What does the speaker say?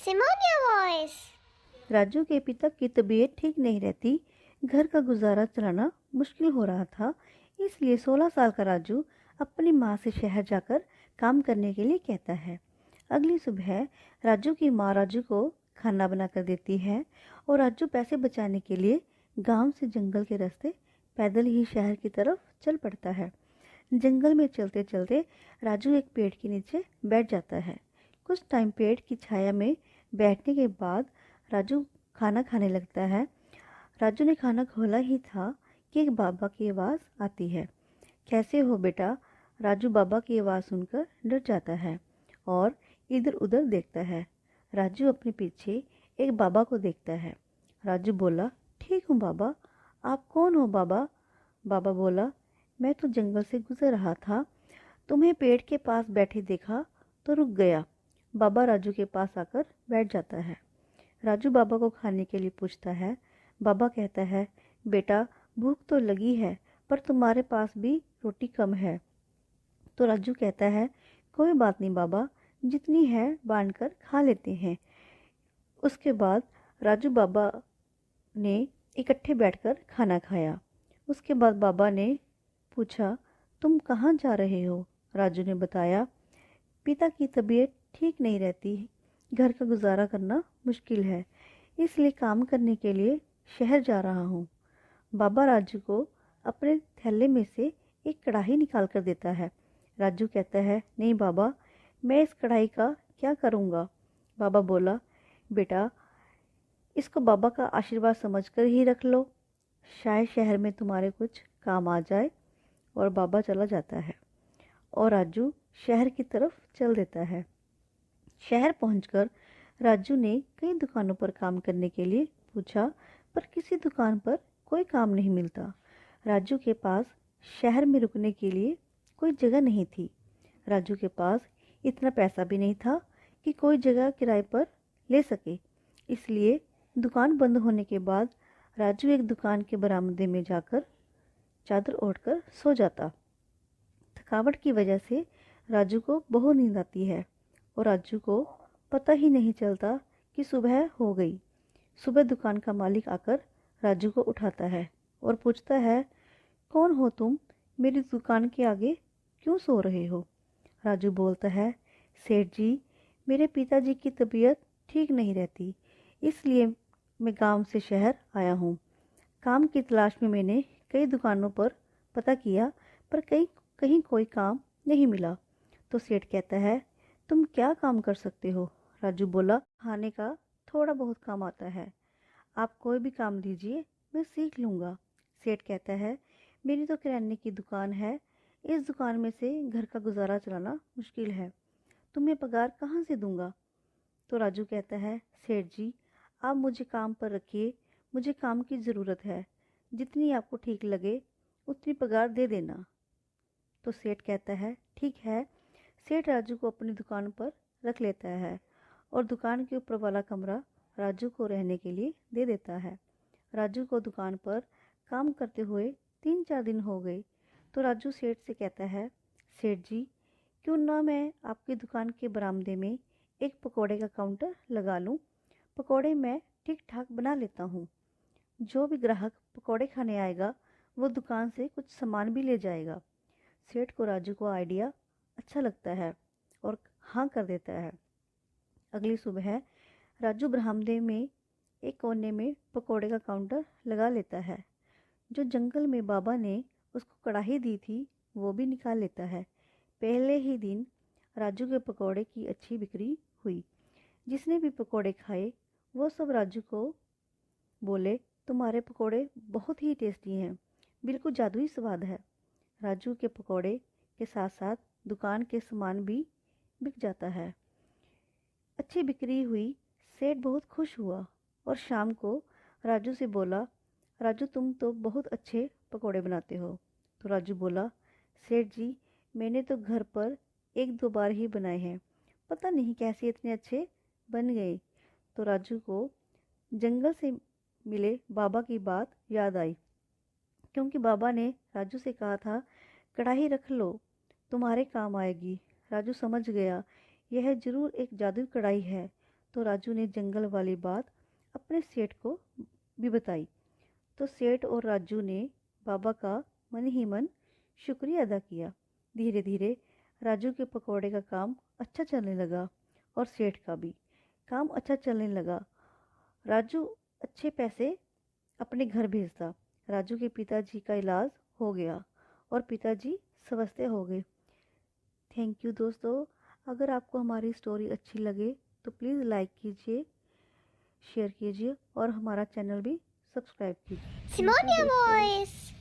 Simonia voice. Raju के पिता की तबीयत ठीक नहीं रहती। घर का गुजारा चलाना मुश्किल हो रहा था। इसलिए 16 साल का राजू अपनी माँ से शहर जाकर काम करने के लिए कहता है। अगली सुबह राजू की माँ राजू को खाना बनाकर देती है और राजू पैसे बचाने के लिए गांव से जंगल के रास्ते पैदल ही शहर की तरफ चल पड़ता है। जंगल में चलते चलते राजू एक पेड़ के नीचे बैठ जाता है। कुछ टाइम पेड़ की छाया में बैठने के बाद राजू खाना खाने लगता है। राजू ने खाना खोला ही था कि एक बाबा की आवाज़ आती है। कैसे हो बेटा? राजू बाबा की आवाज़ सुनकर डर जाता है और इधर उधर देखता है। राजू अपने पीछे एक बाबा को देखता है। राजू बोला, ठीक हूँ बाबा। आप कौन हो बाबा? बाबा बोला, मैं तो जंगल से गुजर रहा था, तुम्हें पेड़ के पास बैठे देखा तो रुक गया। बाबा राजू के पास आकर बैठ जाता है। राजू बाबा को खाने के लिए पूछता है। बाबा कहता है, बेटा भूख तो लगी है पर तुम्हारे पास भी रोटी कम है। तो राजू कहता है, कोई बात नहीं बाबा, जितनी है बांट कर खा लेते हैं। उसके बाद राजू बाबा ने इकट्ठे बैठकर खाना खाया। उसके बाद बाबा ने पूछा, तुम कहाँ जा रहे हो? राजू ने बताया, पिता की तबीयत ठीक नहीं रहती, घर का गुजारा करना मुश्किल है, इसलिए काम करने के लिए शहर जा रहा हूँ। बाबा राजू को अपने थैले में से एक कढ़ाई निकाल कर देता है। राजू कहता है, नहीं बाबा, मैं इस कढ़ाई का क्या करूँगा? बाबा बोला, बेटा इसको बाबा का आशीर्वाद समझकर ही रख लो, शायद शहर में तुम्हारे कुछ काम आ जाए। और बाबा चला जाता है और राजू शहर की तरफ चल देता है। शहर पहुंचकर राजू ने कई दुकानों पर काम करने के लिए पूछा, पर किसी दुकान पर कोई काम नहीं मिलता। राजू के पास शहर में रुकने के लिए कोई जगह नहीं थी। राजू के पास इतना पैसा भी नहीं था कि कोई जगह किराए पर ले सके। इसलिए दुकान बंद होने के बाद राजू एक दुकान के बरामदे में जाकर चादर ओढ़कर सो जाता। थकावट की वजह से राजू को बहुत नींद आती है और राजू को पता ही नहीं चलता कि सुबह हो गई। सुबह दुकान का मालिक आकर राजू को उठाता है और पूछता है, कौन हो तुम? मेरी दुकान के आगे क्यों सो रहे हो? राजू बोलता है, सेठ जी, मेरे पिताजी की तबीयत ठीक नहीं रहती, इसलिए मैं गांव से शहर आया हूँ। काम की तलाश में मैंने कई दुकानों पर पता किया, पर कहीं कोई काम नहीं मिला। तो सेठ कहता है, तुम क्या काम कर सकते हो? राजू बोला, खाने का थोड़ा बहुत काम आता है, आप कोई भी काम दीजिए, मैं सीख लूँगा। सेठ कहता है, मेरी तो किराने की दुकान है, इस दुकान में से घर का गुजारा चलाना मुश्किल है, तुम्हें पगार कहाँ से दूंगा? तो राजू कहता है, सेठ जी, आप मुझे काम पर रखिए, मुझे काम की ज़रूरत है, जितनी आपको ठीक लगे उतनी पगार दे देना। तो सेठ कहता है, ठीक है। सेठ राजू को अपनी दुकान पर रख लेता है और दुकान के ऊपर वाला कमरा राजू को रहने के लिए दे देता है। राजू को दुकान पर काम करते हुए 3-4 दिन हो गए। तो राजू सेठ से कहता है, सेठ जी, क्यों ना मैं आपकी दुकान के बरामदे में एक पकौड़े का काउंटर लगा लूं? पकौड़े मैं ठीक ठाक बना लेता हूँ। जो भी ग्राहक पकौड़े खाने आएगा वो दुकान से कुछ सामान भी ले जाएगा। सेठ को राजू को आइडिया अच्छा लगता है और हाँ कर देता है। अगली सुबह राजू बरामदे में एक कोने में पकौड़े का काउंटर लगा लेता है। जो जंगल में बाबा ने उसको कढ़ाई दी थी वो भी निकाल लेता है। पहले ही दिन राजू के पकौड़े की अच्छी बिक्री हुई। जिसने भी पकौड़े खाए वो सब राजू को बोले, तुम्हारे पकौड़े बहुत ही टेस्टी हैं, बिल्कुल जादुई स्वाद है। राजू के पकौड़े के साथ साथ दुकान के सामान भी बिक जाता है। अच्छी बिक्री हुई। सेठ बहुत खुश हुआ और शाम को राजू से बोला, राजू तुम तो बहुत अच्छे पकौड़े बनाते हो। तो राजू बोला, सेठ जी, मैंने तो घर पर 1-2 बार ही बनाए हैं, पता नहीं कैसे इतने अच्छे बन गए। तो राजू को जंगल से मिले बाबा की बात याद आई, क्योंकि बाबा ने राजू से कहा था, कढ़ाई रख लो, तुम्हारे काम आएगी। राजू समझ गया, यह जरूर एक जादुई कढ़ाई है, तो राजू ने जंगल वाली बात अपने सेठ को भी बताई। तो सेठ और राजू ने बाबा का मन ही मन शुक्रिया अदा किया। धीरे धीरे राजू के पकौड़े का काम अच्छा चलने लगा और सेठ का भी काम अच्छा चलने लगा। राजू अच्छे पैसे अपने घर भेजता। राजू के पिताजी का इलाज हो गया और पिताजी स्वस्थ हो गए। थैंक यू दोस्तों। अगर आपको हमारी स्टोरी अच्छी लगे तो प्लीज़ लाइक कीजिए, शेयर कीजिए और हमारा चैनल भी सब्सक्राइब कीजिए। Simonia Voice.